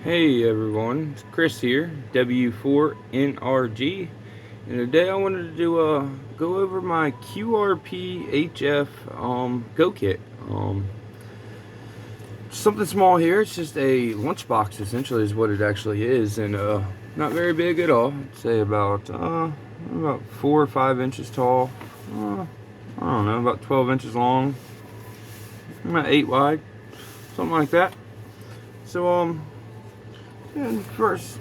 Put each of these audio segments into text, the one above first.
Hey everyone, it's Chris here, W4NRG, and today I wanted to do go over my QRP-HF Go Kit. Something small here. It's just a lunchbox essentially is what it actually is, and not very big at all. I'd say about 4 or 5 inches tall. I don't know, about 12 inches long, about 8 wide, something like that. So and first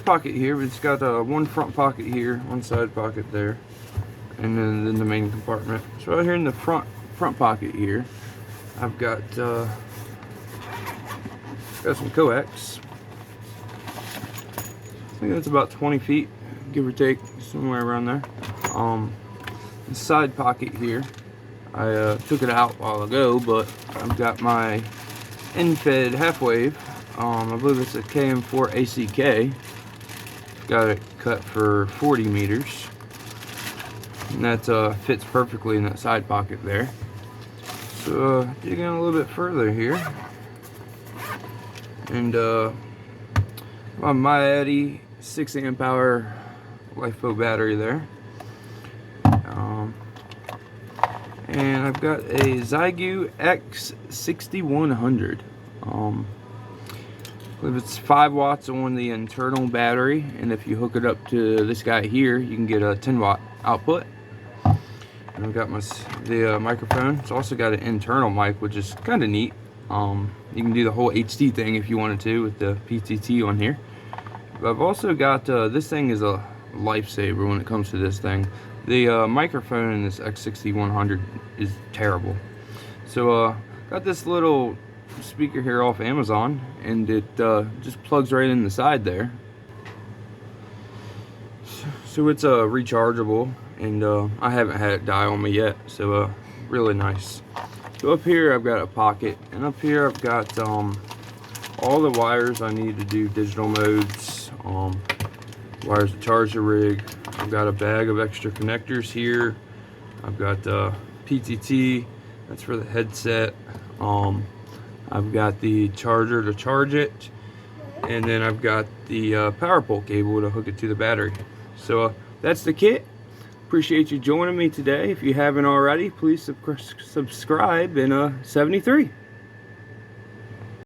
pocket here, it's got one front pocket here, one side pocket there, and then the main compartment. So right here in the front pocket here, I've got some coax. I think that's about 20 feet, give or take, somewhere around there. The side pocket here, I took it out a while ago, but I've got my end-fed half-wave. I believe it's a KM4 ACK. Got it cut for 40 meters. And that fits perfectly in that side pocket there. So dig in a little bit further here. And my Miady 6 amp hour lifeboat battery there. And I've got a Xiegu X6100. I believe it's 5 watts on the internal battery, and if you hook it up to this guy here, you can get a 10 watt output. And I've got the microphone. It's also got an internal mic, which is kind of neat. You can do the whole HD thing if you wanted to with the PTT on here. But I've also got this thing is a lifesaver when it comes to this thing. The microphone in this X6100 is terrible. So got this little speaker here off Amazon, and it just plugs right in the side there. So it's rechargeable, and I haven't had it die on me yet, so really nice. So up here I've got a pocket, and up here I've got all the wires I need to do digital modes, wires to charge the rig. I've got a bag of extra connectors here. I've got PTT, that's for the headset. I've got the charger to charge it, and then I've got the power pole cable to hook it to the battery. So that's the kit. Appreciate you joining me today. If you haven't already, please subscribe in 73.